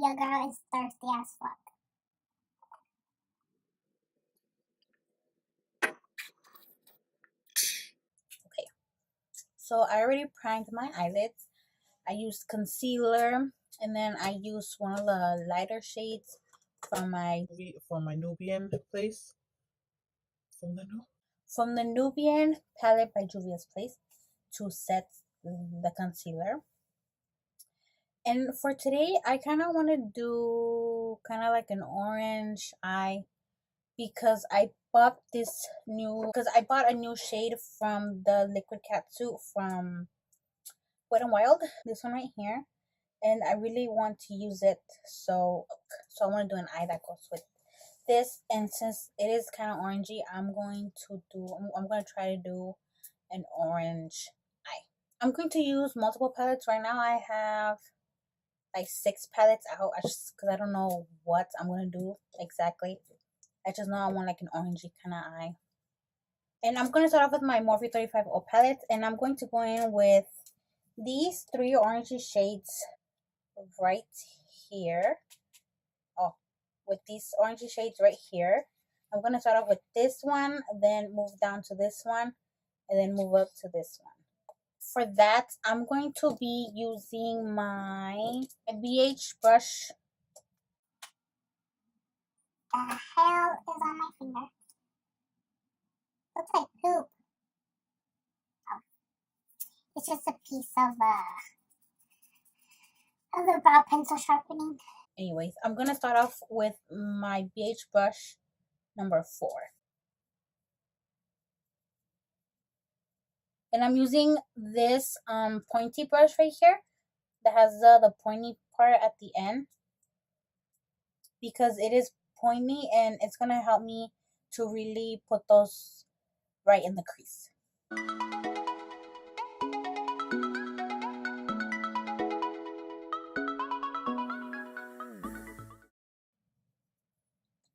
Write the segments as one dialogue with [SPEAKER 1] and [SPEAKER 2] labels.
[SPEAKER 1] Your girl is thirsty as fuck.
[SPEAKER 2] Okay, so I already primed my eyelids. I used concealer, and then I used one of the lighter shades from my
[SPEAKER 3] Nubian place.
[SPEAKER 2] From the Nubian palette by Juvia's Place to set the concealer. And for today, I kind of want to do kind of like an orange eye because I bought a new shade from the Liquid Catsuit from Wet n Wild. This one right here, and I really want to use it. So I want to do an eye that goes with this. And since it is kind of orangey, I'm going to try to do an orange eye. I'm going to use multiple palettes. Right now I have like 6 palettes out because I don't know what I'm going to do exactly. I just know I want like an orangey kind of eye. And I'm going to start off with my Morphe 35O palette, and I'm going to go in with these 3 orangey shades right here. Oh, with these orangey shades right here. I'm going to start off with this one, then move down to this one, and then move up to this one. For that, I'm going to be using my BH brush.
[SPEAKER 1] The hell is on my finger? Looks like poop. Oh. It's just a piece of the brow pencil sharpening.
[SPEAKER 2] Anyways, I'm going to start off with my BH brush number 4. And I'm using this pointy brush right here that has the pointy part at the end, because it is pointy and it's going to help me to really put those right in the crease.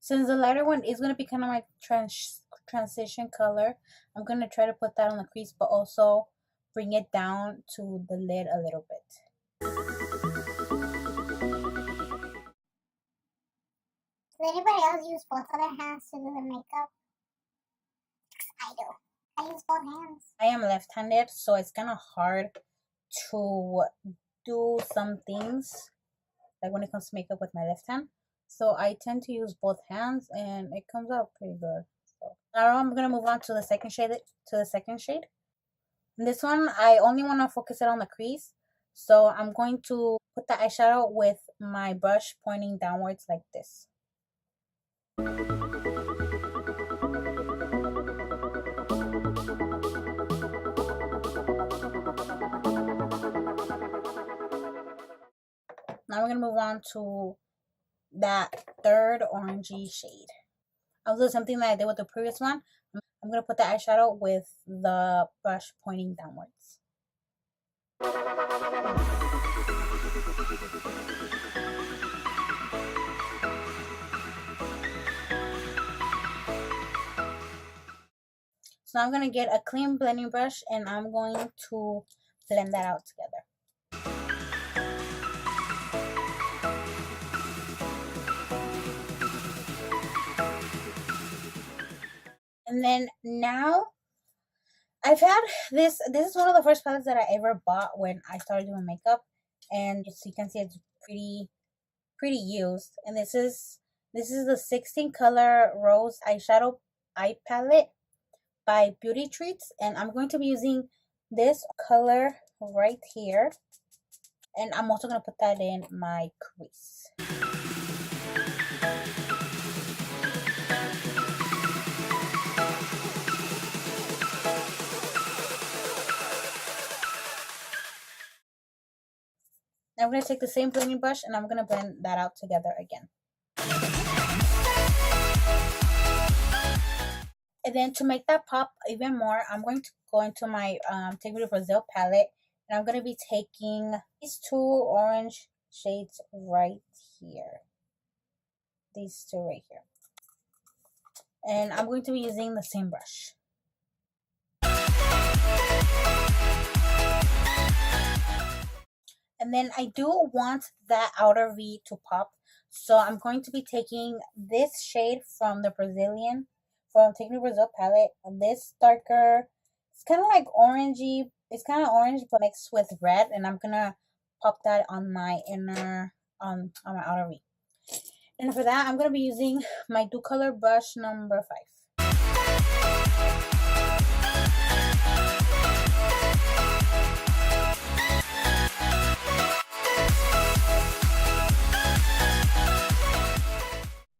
[SPEAKER 2] Since the lighter one is going to be kind of my transition color, I'm going to try to put that on the crease, but also bring it down to the lid a little bit.
[SPEAKER 1] Does anybody else use both of their hands to do their makeup? I do. I use both hands.
[SPEAKER 2] I am left-handed, so it's kind of hard to do some things, like when it comes to makeup with my left hand. So I tend to use both hands, and it comes out pretty good. So now I'm gonna move on to the second shade. And this one, I only want to focus it on the crease. So I'm going to put the eyeshadow with my brush pointing downwards like this. Now we're going to move on to that third orangey shade. I'll do something that I did with the previous one. I'm going to put the eyeshadow with the brush pointing downwards. So now I'm going to get a clean blending brush, and I'm going to blend that out together. And then now I've had this is one of the first palettes that I ever bought when I started doing makeup, and so you can see it's pretty used. And this is the 16 color rose eyeshadow eye palette by Beauty Treats, and I'm going to be using this color right here, and I'm also going to put that in my crease. Now I'm going to take the same blending brush, and I'm going to blend that out together again. And then to make that pop even more, I'm going to go into my Take Me to Brazil palette, and I'm going to be taking these 2 orange shades right here. These 2 right here. And I'm going to be using the same brush. And then I do want that outer V to pop. So I'm going to be taking this shade from the taking the Brazil palette. This darker, it's kind of like orangey. It's kind of orange, but mixed with red. And I'm gonna pop that on my on my outer V. And for that, I'm gonna be using my Duo Color brush number 5.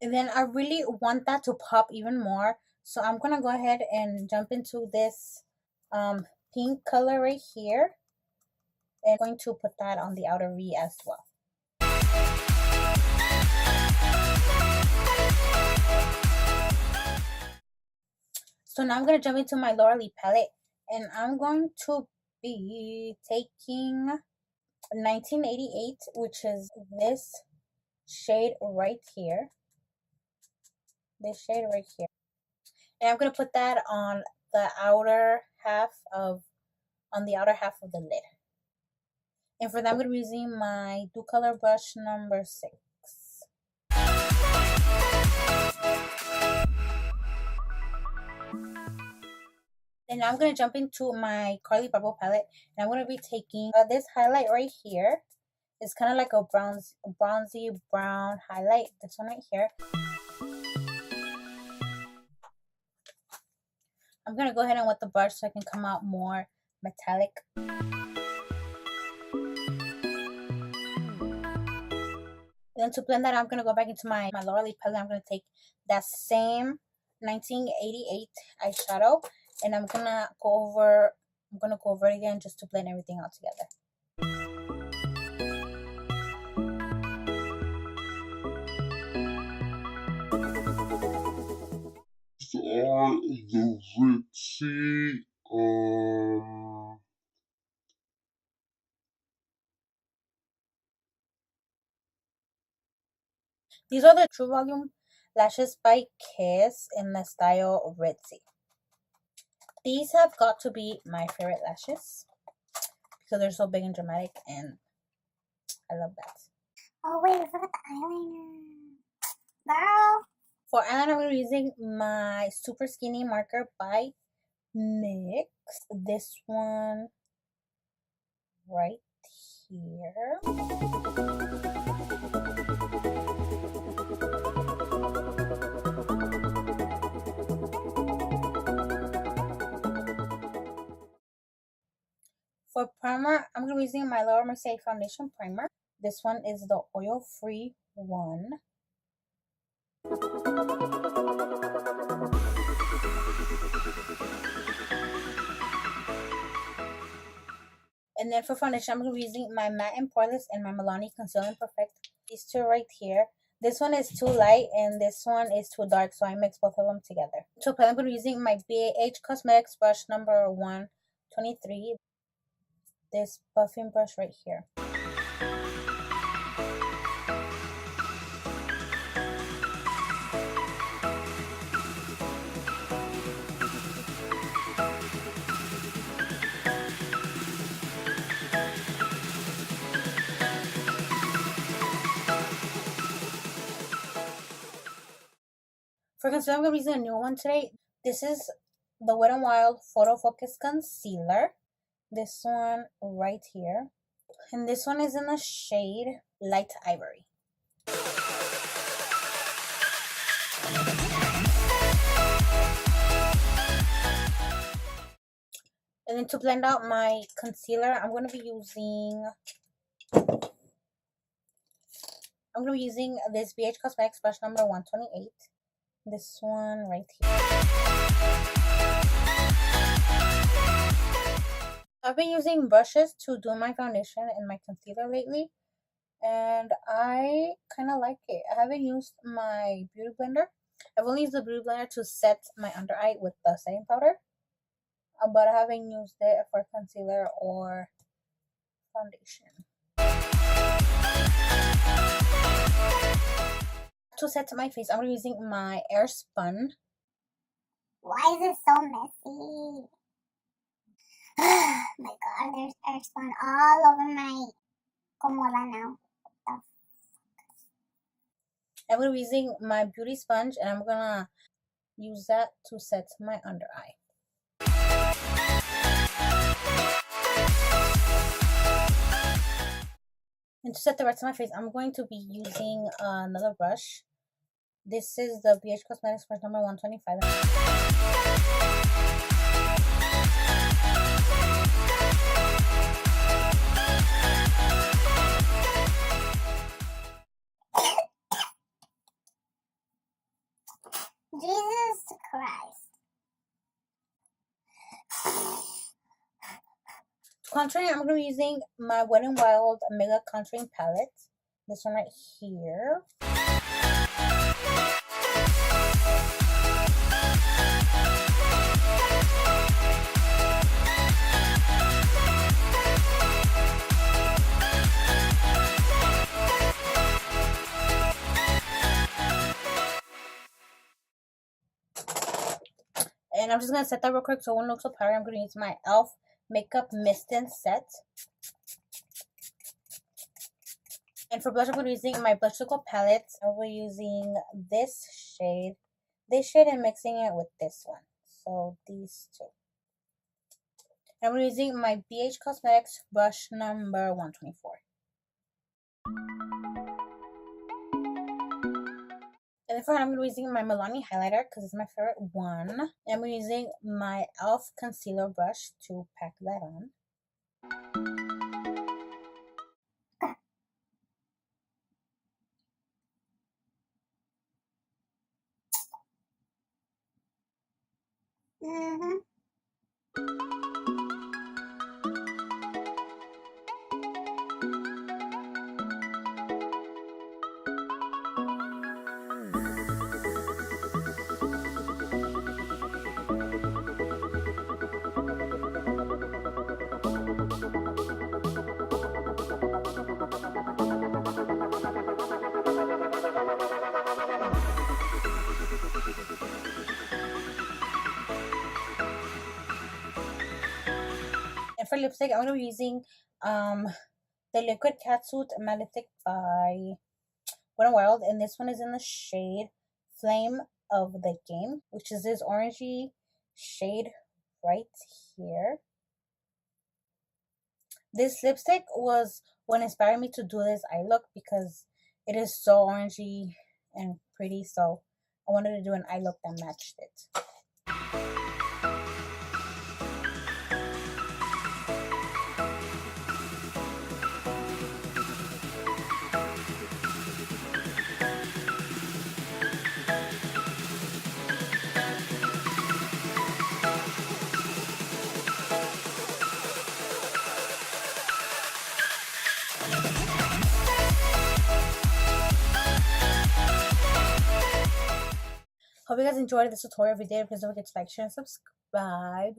[SPEAKER 2] And then I really want that to pop even more. So I'm going to go ahead and jump into this pink color right here. And I'm going to put that on the outer V as well. So now I'm going to jump into my Laura Lee palette. And I'm going to be taking 1988, which is this shade right here. This shade right here. And I'm going to put that on the outer half of the lid. And for that, I'm going to be using my Duo Color brush number 6. And now I'm going to jump into my Carli Bybel palette. And I'm going to be taking this highlight right here. It's kind of like a bronzy brown highlight. This one right here. I'm going to go ahead and wet the brush so I can come out more metallic. Then to blend that, I'm going to go back into my Laura Lee palette. I'm going to take that same 1988 eyeshadow. And I'm going to go over it again just to blend everything out together.
[SPEAKER 4] Are the ritzy
[SPEAKER 2] These are the True Volume lashes by Kiss in the style Ritzy. These have got to be my favorite lashes because they're so big and dramatic, and I love that.
[SPEAKER 1] Oh wait, I forgot the eyeliner. Girl.
[SPEAKER 2] For eyeliner, I'm using my Super Skinny marker by NYX. This one right here. For primer, I'm going to be using my Laura Mercier foundation primer. This one is the oil-free one. And then for foundation, I'm going to be using my Matte and Poreless and my Milani Conceal and Perfect. These two right here. This one is too light and this one is too dark, so I mix both of them together. To apply, I'm going to be using my BH Cosmetics brush number 123. This buffing brush right here. For concealer, I'm going to be using a new one today. This is the Wet n Wild Photo Focus Concealer. This one right here. And this one is in the shade Light Ivory. And then to blend out my concealer, I'm going to be using this BH Cosmetics brush number 128. This one right here. I've been using brushes to do my foundation and my concealer lately, and I kind of like it. I haven't used my beauty blender. I've only used the beauty blender to set my under eye with the setting powder, but I haven't used it for concealer or foundation. To set my face, I'm using my Airspun.
[SPEAKER 1] Why is it so messy? Oh my god, there's Airspun all over my cómoda now.
[SPEAKER 2] I'm going to be using my beauty sponge, and I'm going to use that to set my under eye. And to set the rest of my face, I'm going to be using another brush. This is the BH Cosmetics brush number 125.
[SPEAKER 1] Jesus Christ.
[SPEAKER 2] Contouring, I'm going to be using my Wet n Wild Mega Contouring Palette. This one right here. And I'm just going to set that real quick so it won't look so powdery. I'm going to use my e.l.f. Makeup Mist and Set. And for blush, I'm going to be using my Blush Liquid palette. I'll be using this shade, and mixing it with this one. So these two. And I'm using my BH Cosmetics brush number 124. And then for I'm going to be using my Milani highlighter because it's my favorite one. And I'm using my e.l.f. concealer brush to pack that on. And for lipstick, I'm going to be using the Liquid Catsuit Matte Lipstick by Wet n Wild. And this one is in the shade Flame of the Game, which is this orangey shade right here. This lipstick was what inspired me to do this eye look because it is so orangey and pretty. So I wanted to do an eye look that matched it. Hope you guys enjoyed this tutorial. If you did, please don't forget to like, share, and subscribe.